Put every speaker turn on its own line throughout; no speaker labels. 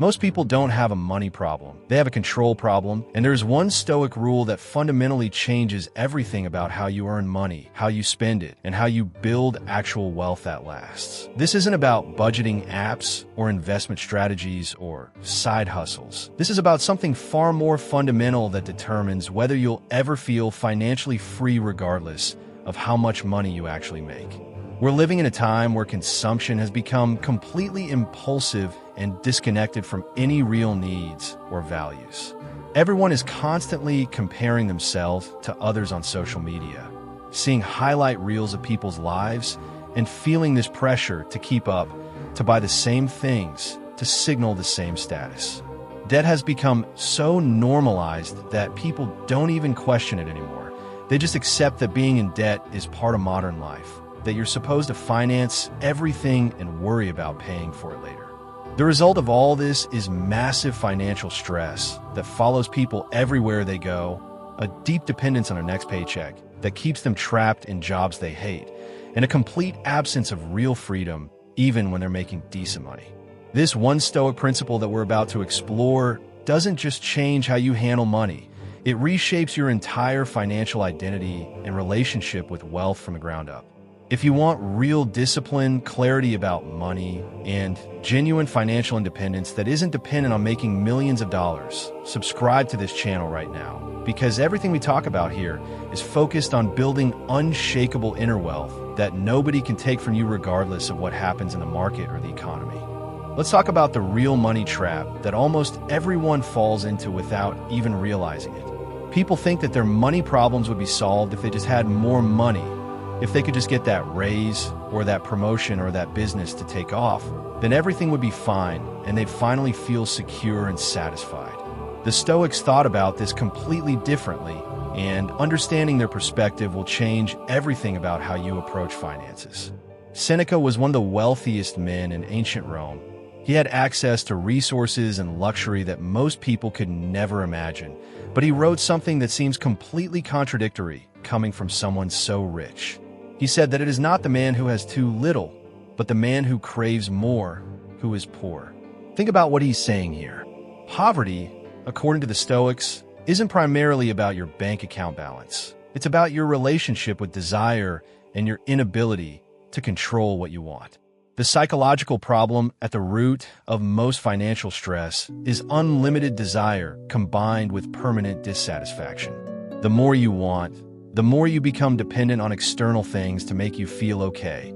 Most people don't have a money problem. They have a control problem, and there's one Stoic rule that fundamentally changes everything about how you earn money, how you spend it, and how you build actual wealth that lasts. This isn't about budgeting apps or investment strategies or side hustles. This is about something far more fundamental that determines whether you'll ever feel financially free regardless of how much money you actually make. We're living in a time where consumption has become completely impulsive and disconnected from any real needs or values. Everyone is constantly comparing themselves to others on social media, seeing highlight reels of people's lives, and feeling this pressure to keep up, to buy the same things, to signal the same status. Debt has become so normalized that people don't even question it anymore. They just accept that being in debt is part of modern life, that you're supposed to finance everything and worry about paying for it later. The result of all this is massive financial stress that follows people everywhere they go, a deep dependence on their next paycheck that keeps them trapped in jobs they hate, and a complete absence of real freedom even when they're making decent money. This one Stoic principle that we're about to explore doesn't just change how you handle money, it reshapes your entire financial identity and relationship with wealth from the ground up. If you want real discipline, clarity about money, and genuine financial independence that isn't dependent on making millions of dollars, subscribe to this channel right now, because everything we talk about here is focused on building unshakable inner wealth that nobody can take from you regardless of what happens in the market or the economy. Let's talk about the real money trap that almost everyone falls into without even realizing it. People think that their money problems would be solved if they just had more money. If they could just get that raise or that promotion or that business to take off, then everything would be fine and they'd finally feel secure and satisfied. The Stoics thought about this completely differently, and understanding their perspective will change everything about how you approach finances. Seneca was one of the wealthiest men in ancient Rome. He had access to resources and luxury that most people could never imagine, but he wrote something that seems completely contradictory coming from someone so rich. He said that it is not the man who has too little, but the man who craves more, who is poor. Think about what he's saying here. Poverty, according to the Stoics, isn't primarily about your bank account balance. It's about your relationship with desire and your inability to control what you want. The psychological problem at the root of most financial stress is unlimited desire combined with permanent dissatisfaction. The more you want, the more you become dependent on external things to make you feel okay.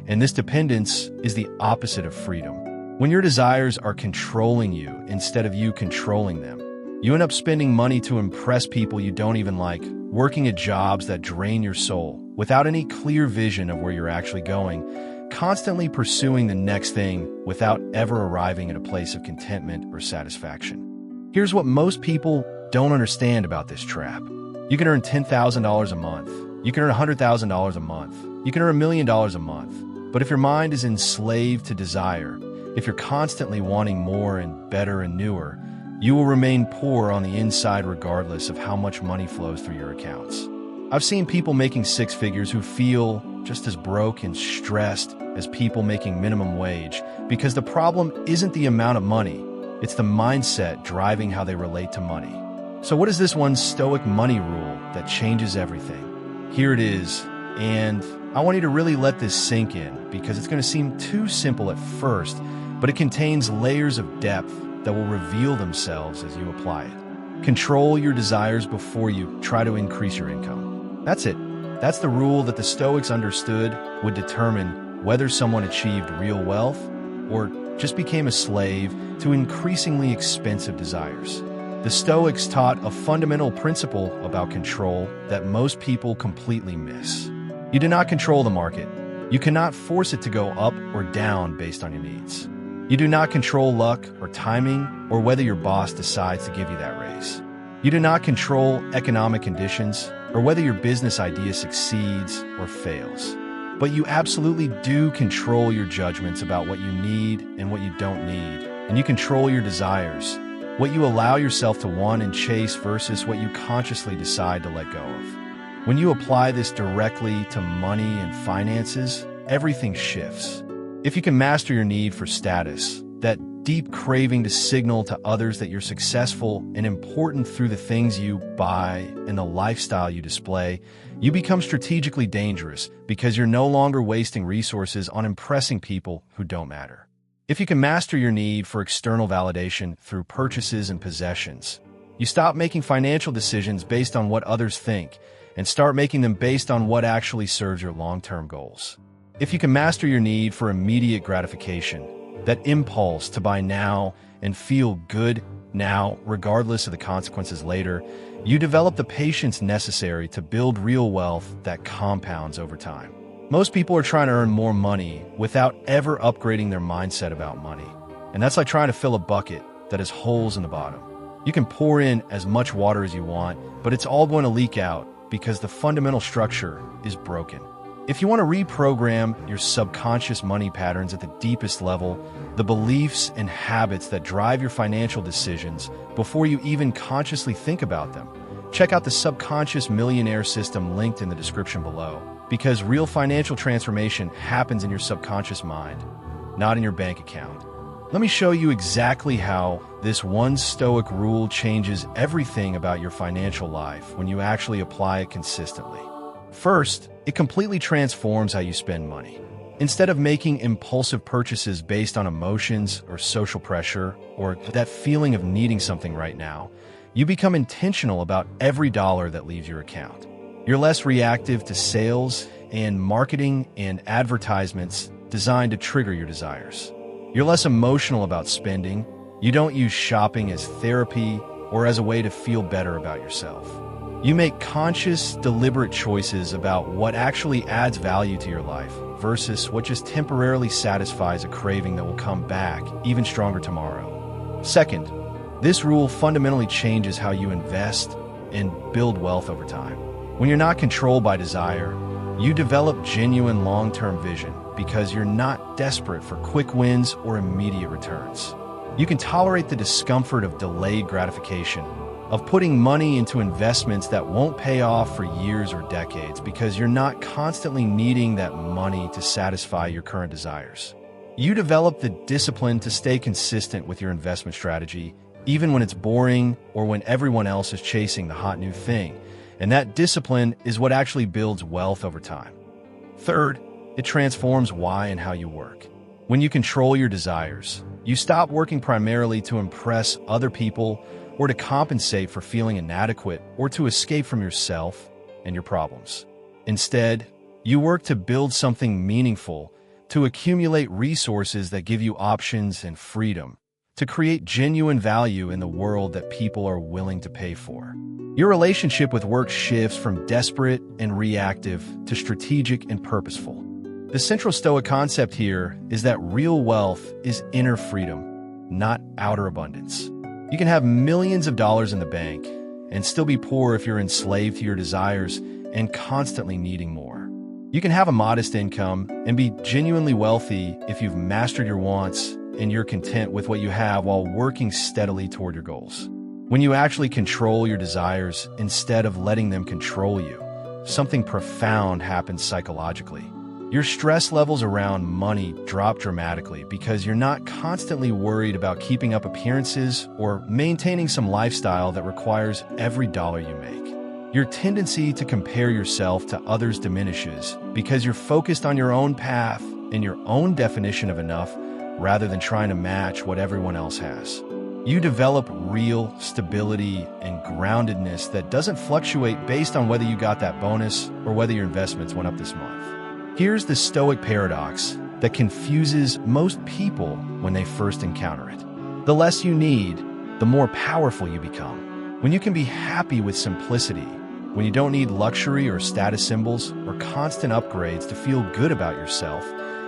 And this dependence is the opposite of freedom. When your desires are controlling you instead of you controlling them, you end up spending money to impress people you don't even like, working at jobs that drain your soul, without any clear vision of where you're actually going, constantly pursuing the next thing without ever arriving at a place of contentment or satisfaction. Here's what most people don't understand about this trap. You can earn $10,000 a month. You can earn $100,000 a month. You can earn $1 million a month. But if your mind is enslaved to desire, if you're constantly wanting more and better and newer, you will remain poor on the inside regardless of how much money flows through your accounts. I've seen people making six figures who feel just as broke and stressed as people making minimum wage, because the problem isn't the amount of money, it's the mindset driving how they relate to money. So what is this one Stoic money rule that changes everything? Here it is, and I want you to really let this sink in, because it's going to seem too simple at first, but it contains layers of depth that will reveal themselves as you apply it. Control your desires before you try to increase your income. That's it. That's the rule that the Stoics understood would determine whether someone achieved real wealth or just became a slave to increasingly expensive desires. The Stoics taught a fundamental principle about control that most people completely miss. You do not control the market. You cannot force it to go up or down based on your needs. You do not control luck or timing or whether your boss decides to give you that raise. You do not control economic conditions or whether your business idea succeeds or fails. But you absolutely do control your judgments about what you need and what you don't need. And you control your desires, what you allow yourself to want and chase versus what you consciously decide to let go of. When you apply this directly to money and finances, everything shifts. If you can master your need for status, that deep craving to signal to others that you're successful and important through the things you buy and the lifestyle you display, you become strategically dangerous because you're no longer wasting resources on impressing people who don't matter. If you can master your need for external validation through purchases and possessions, you stop making financial decisions based on what others think and start making them based on what actually serves your long-term goals. If you can master your need for immediate gratification, that impulse to buy now and feel good now, regardless of the consequences later, you develop the patience necessary to build real wealth that compounds over time. Most people are trying to earn more money without ever upgrading their mindset about money. And that's like trying to fill a bucket that has holes in the bottom. You can pour in as much water as you want, but it's all going to leak out because the fundamental structure is broken. If you want to reprogram your subconscious money patterns at the deepest level, the beliefs and habits that drive your financial decisions before you even consciously think about them, check out the Subconscious Millionaire System linked in the description below, because real financial transformation happens in your subconscious mind, not in your bank account. Let me show you exactly how this one Stoic rule changes everything about your financial life when you actually apply it consistently. First, it completely transforms how you spend money. Instead of making impulsive purchases based on emotions or social pressure or that feeling of needing something right now, you become intentional about every dollar that leaves your account. You're less reactive to sales and marketing and advertisements designed to trigger your desires. You're less emotional about spending. You don't use shopping as therapy or as a way to feel better about yourself. You make conscious, deliberate choices about what actually adds value to your life versus what just temporarily satisfies a craving that will come back even stronger tomorrow. Second, this rule fundamentally changes how you invest and build wealth over time. When you're not controlled by desire, you develop genuine long-term vision because you're not desperate for quick wins or immediate returns. You can tolerate the discomfort of delayed gratification, of putting money into investments that won't pay off for years or decades because you're not constantly needing that money to satisfy your current desires. You develop the discipline to stay consistent with your investment strategy, even when it's boring or when everyone else is chasing the hot new thing. And that discipline is what actually builds wealth over time. Third, it transforms why and how you work. When you control your desires, you stop working primarily to impress other people or to compensate for feeling inadequate or to escape from yourself and your problems. Instead, you work to build something meaningful, to accumulate resources that give you options and freedom, to create genuine value in the world that people are willing to pay for. Your relationship with work shifts from desperate and reactive to strategic and purposeful. The central Stoic concept here is that real wealth is inner freedom, not outer abundance. You can have millions of dollars in the bank and still be poor if you're enslaved to your desires and constantly needing more. You can have a modest income and be genuinely wealthy if you've mastered your wants and you're content with what you have while working steadily toward your goals. When you actually control your desires instead of letting them control you, something profound happens psychologically. Your stress levels around money drop dramatically because you're not constantly worried about keeping up appearances or maintaining some lifestyle that requires every dollar you make. Your tendency to compare yourself to others diminishes because you're focused on your own path and your own definition of enough rather than trying to match what everyone else has. You develop real stability and groundedness that doesn't fluctuate based on whether you got that bonus or whether your investments went up this month. Here's the Stoic paradox that confuses most people when they first encounter it. The less you need, the more powerful you become. When you can be happy with simplicity, when you don't need luxury or status symbols or constant upgrades to feel good about yourself,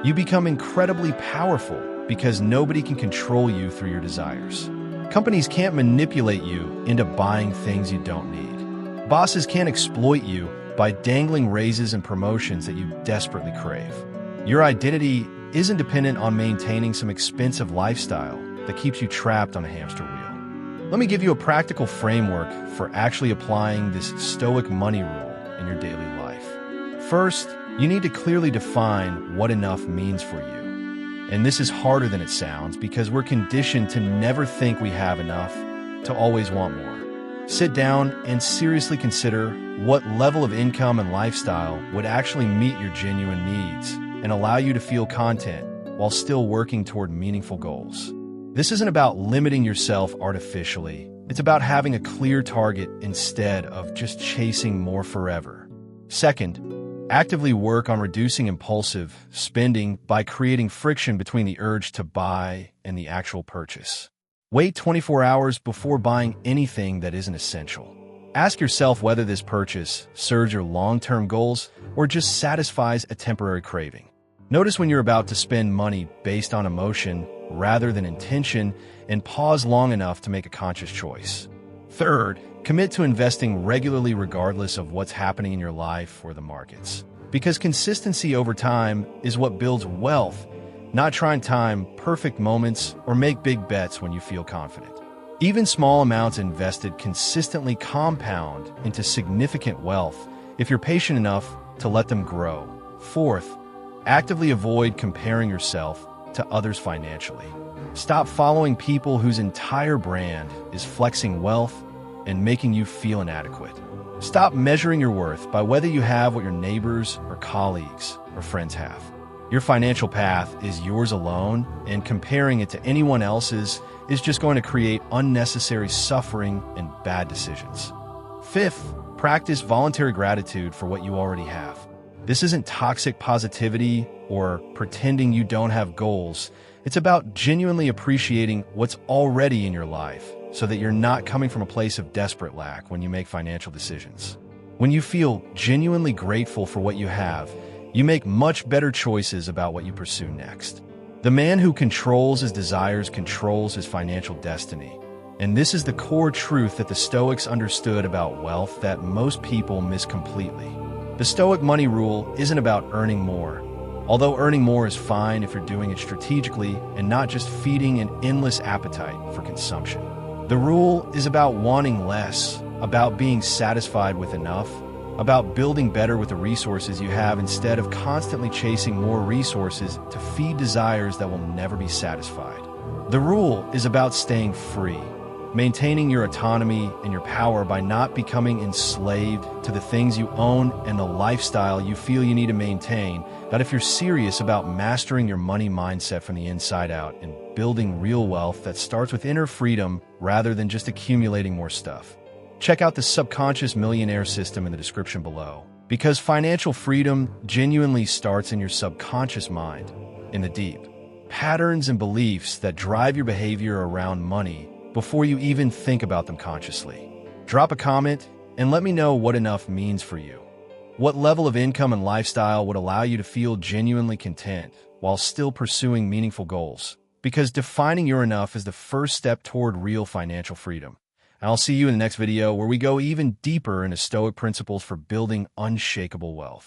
you become incredibly powerful because nobody can control you through your desires. Companies can't manipulate you into buying things you don't need. Bosses can't exploit you by dangling raises and promotions that you desperately crave. Your identity isn't dependent on maintaining some expensive lifestyle that keeps you trapped on a hamster wheel. Let me give you a practical framework for actually applying this Stoic money rule in your daily life. First, you need to clearly define what enough means for you. And this is harder than it sounds because we're conditioned to never think we have enough, to always want more. Sit down and seriously consider what level of income and lifestyle would actually meet your genuine needs and allow you to feel content while still working toward meaningful goals. This isn't about limiting yourself artificially. It's about having a clear target instead of just chasing more forever. Second, actively work on reducing impulsive spending by creating friction between the urge to buy and the actual purchase. Wait 24 hours before buying anything that isn't essential. Ask yourself whether this purchase serves your long-term goals or just satisfies a temporary craving. Notice when you're about to spend money based on emotion rather than intention, and pause long enough to make a conscious choice. Third, commit to investing regularly regardless of what's happening in your life or the markets. Because consistency over time is what builds wealth, not trying to time perfect moments or make big bets when you feel confident. Even small amounts invested consistently compound into significant wealth if you're patient enough to let them grow. Fourth, actively avoid comparing yourself to others financially. Stop following people whose entire brand is flexing wealth and making you feel inadequate. Stop measuring your worth by whether you have what your neighbors or colleagues or friends have. Your financial path is yours alone, and comparing it to anyone else's is just going to create unnecessary suffering and bad decisions. Fifth, practice voluntary gratitude for what you already have. This isn't toxic positivity or pretending you don't have goals. It's about genuinely appreciating what's already in your life so that you're not coming from a place of desperate lack when you make financial decisions. When you feel genuinely grateful for what you have, you make much better choices about what you pursue next. The man who controls his desires controls his financial destiny. And this is the core truth that the Stoics understood about wealth that most people miss completely. The Stoic money rule isn't about earning more, although earning more is fine if you're doing it strategically and not just feeding an endless appetite for consumption. The rule is about wanting less, about being satisfied with enough, about building better with the resources you have instead of constantly chasing more resources to feed desires that will never be satisfied. The rule is about staying free, maintaining your autonomy and your power by not becoming enslaved to the things you own and the lifestyle you feel you need to maintain. But if you're serious about mastering your money mindset from the inside out and building real wealth that starts with inner freedom rather than just accumulating more stuff, check out the Subconscious Millionaire System in the description below. Because financial freedom genuinely starts in your subconscious mind, in the deep patterns and beliefs that drive your behavior around money before you even think about them consciously. Drop a comment and let me know what enough means for you. What level of income and lifestyle would allow you to feel genuinely content while still pursuing meaningful goals? Because defining your enough is the first step toward real financial freedom. And I'll see you in the next video where we go even deeper into Stoic principles for building unshakable wealth.